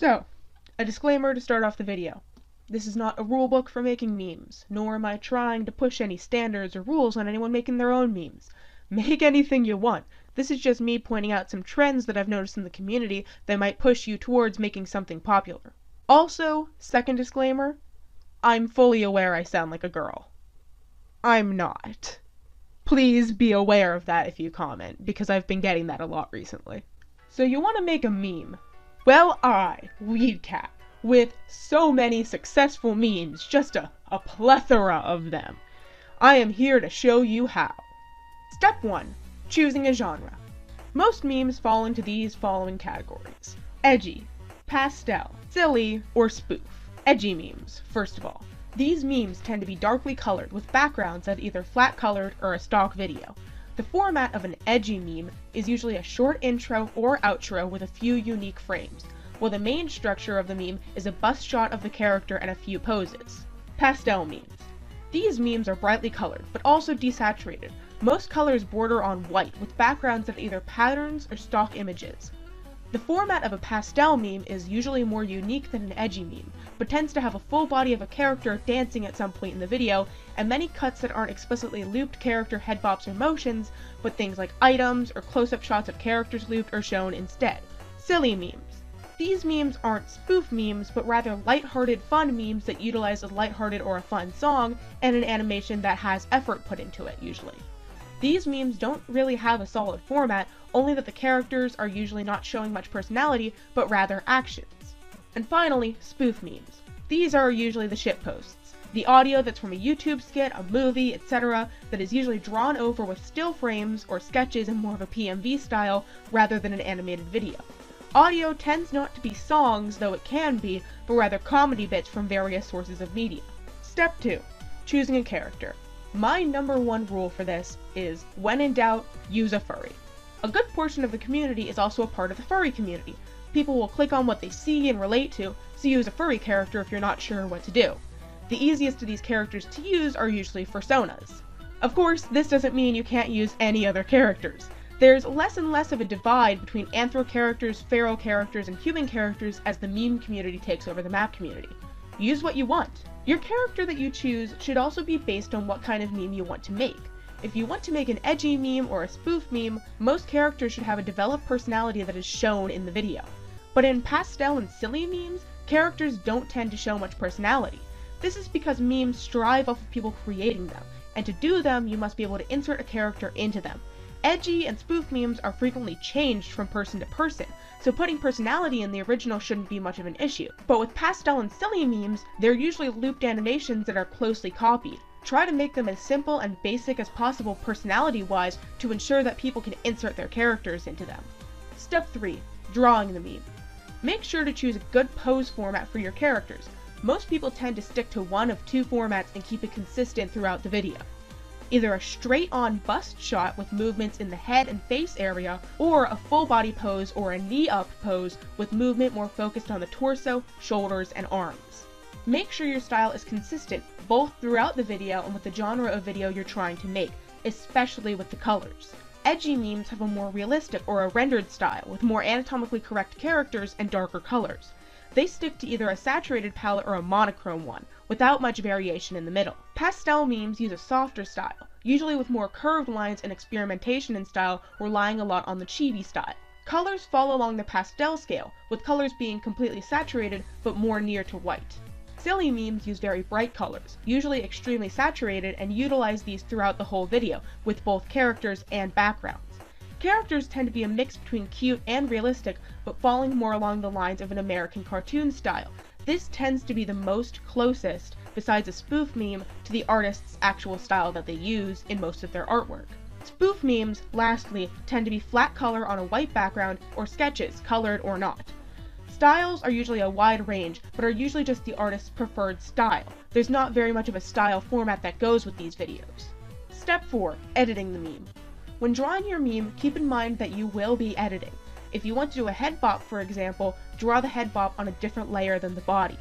So, a disclaimer to start off the video. This is not a rulebook for making memes, nor am I trying to push any standards or rules on anyone making their own memes. Make anything you want. This is just me pointing out some trends that I've noticed in the community that might push you towards making something popular. Also, second disclaimer, I'm fully aware I sound like a girl. I'm not. Please be aware of that if you comment, because I've been getting that a lot recently. So you want to make a meme. Well, I, Weedcat, with so many successful memes, just a plethora of them, I am here to show you how. Step 1. Choosing a genre. Most memes fall into these following categories: edgy, pastel, silly, or spoof. Edgy memes, first of all. These memes tend to be darkly colored with backgrounds that are either flat colored or a stock video. The format of an edgy meme is usually a short intro or outro with a few unique frames, while the main structure of the meme is a bust shot of the character and a few poses. Pastel memes. These memes are brightly colored, but also desaturated. Most colors border on white, with backgrounds that are either patterns or stock images. The format of a pastel meme is usually more unique than an edgy meme, but tends to have a full body of a character dancing at some point in the video, and many cuts that aren't explicitly looped character head bops or motions, but things like items or close-up shots of characters looped are shown instead. Silly memes. These memes aren't spoof memes, but rather lighthearted fun memes that utilize a lighthearted or a fun song, and an animation that has effort put into it, usually. These memes don't really have a solid format, only that the characters are usually not showing much personality, but rather actions. And finally, spoof memes. These are usually the shitposts. The audio that's from a YouTube skit, a movie, etc. that is usually drawn over with still frames or sketches in more of a PMV style rather than an animated video. Audio tends not to be songs, though it can be, but rather comedy bits from various sources of media. Step 2. Choosing a character. My number one rule for this is, when in doubt, use a furry. A good portion of the community is also a part of the furry community. People will click on what they see and relate to, so use a furry character if you're not sure what to do. The easiest of these characters to use are usually fursonas. Of course, this doesn't mean you can't use any other characters. There's less and less of a divide between anthro characters, feral characters, and human characters as the meme community takes over the map community. Use what you want. Your character that you choose should also be based on what kind of meme you want to make. If you want to make an edgy meme or a spoof meme, most characters should have a developed personality that is shown in the video. But in pastel and silly memes, characters don't tend to show much personality. This is because memes strive off of people creating them, and to do them, you must be able to insert a character into them. Edgy and spoof memes are frequently changed from person to person, so putting personality in the original shouldn't be much of an issue. But with pastel and silly memes, they're usually looped animations that are closely copied. Try to make them as simple and basic as possible personality-wise to ensure that people can insert their characters into them. Step 3. Drawing the meme. Make sure to choose a good pose format for your characters. Most people tend to stick to one of two formats and keep it consistent throughout the video. Either a straight-on bust shot with movements in the head and face area, or a full-body pose or a knee-up pose with movement more focused on the torso, shoulders, and arms. Make sure your style is consistent, both throughout the video and with the genre of video you're trying to make, especially with the colors. Edgy memes have a more realistic or a rendered style, with more anatomically correct characters and darker colors. They stick to either a saturated palette or a monochrome one, without much variation in the middle. Pastel memes use a softer style, usually with more curved lines and experimentation in style, relying a lot on the chibi style. Colors fall along the pastel scale, with colors being completely saturated but more near to white. Silly memes use very bright colors, usually extremely saturated, and utilize these throughout the whole video, with both characters and backgrounds. Characters tend to be a mix between cute and realistic, but falling more along the lines of an American cartoon style. This tends to be the most closest, besides a spoof meme, to the artist's actual style that they use in most of their artwork. Spoof memes, lastly, tend to be flat color on a white background, or sketches, colored or not. Styles are usually a wide range, but are usually just the artist's preferred style. There's not very much of a style format that goes with these videos. Step 4. Editing the meme. When drawing your meme, keep in mind that you will be editing. If you want to do a head bop, for example, draw the head bop on a different layer than the body.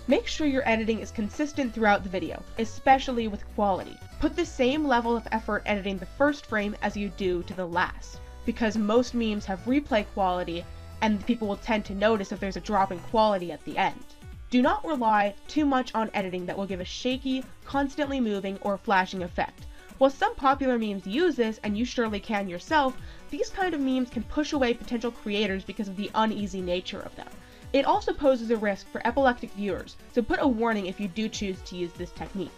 Make sure your editing is consistent throughout the video, especially with quality. Put the same level of effort editing the first frame as you do to the last, because most memes have replay quality, and people will tend to notice if there's a drop in quality at the end. Do not rely too much on editing that will give a shaky, constantly moving, or flashing effect. While some popular memes use this, and you surely can yourself, these kind of memes can push away potential creators because of the uneasy nature of them. It also poses a risk for epileptic viewers, so put a warning if you do choose to use this technique.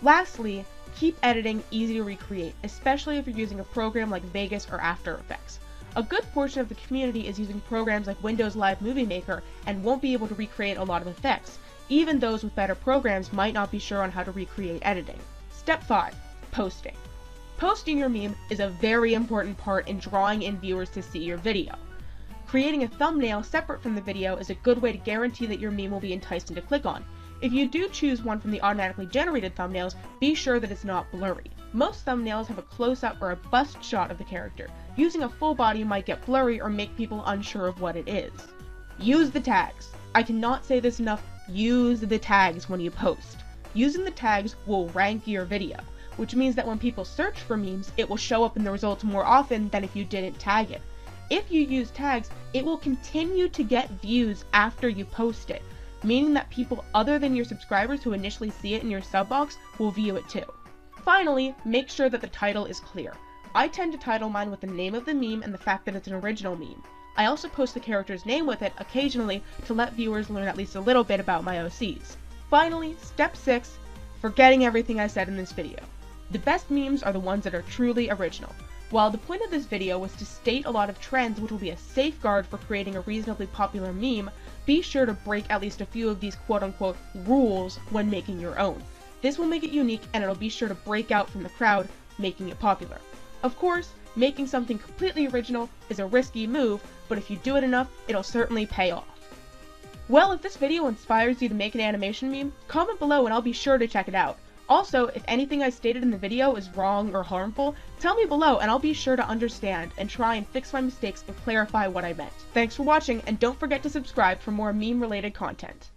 Lastly, keep editing easy to recreate, especially if you're using a program like Vegas or After Effects. A good portion of the community is using programs like Windows Live Movie Maker and won't be able to recreate a lot of effects. Even those with better programs might not be sure on how to recreate editing. Step 5. Posting. Posting your meme is a very important part in drawing in viewers to see your video. Creating a thumbnail separate from the video is a good way to guarantee that your meme will be enticing to click on. If you do choose one from the automatically generated thumbnails, be sure that it's not blurry. Most thumbnails have a close-up or a bust shot of the character. Using a full body might get blurry or make people unsure of what it is. Use the tags. I cannot say this enough, use the tags when you post. Using the tags will rank your video, which means that when people search for memes, it will show up in the results more often than if you didn't tag it. If you use tags, it will continue to get views after you post it, meaning that people other than your subscribers who initially see it in your sub box will view it too. Finally, make sure that the title is clear. I tend to title mine with the name of the meme and the fact that it's an original meme. I also post the character's name with it occasionally to let viewers learn at least a little bit about my OCs. Finally, step 6, forgetting everything I said in this video. The best memes are the ones that are truly original. While the point of this video was to state a lot of trends which will be a safeguard for creating a reasonably popular meme, be sure to break at least a few of these quote-unquote rules when making your own. This will make it unique and it'll be sure to break out from the crowd, making it popular. Of course, making something completely original is a risky move, but if you do it enough, it'll certainly pay off. Well, if this video inspires you to make an animation meme, comment below and I'll be sure to check it out. Also, if anything I stated in the video is wrong or harmful, tell me below and I'll be sure to understand and try and fix my mistakes and clarify what I meant. Thanks for watching, and don't forget to subscribe for more meme-related content.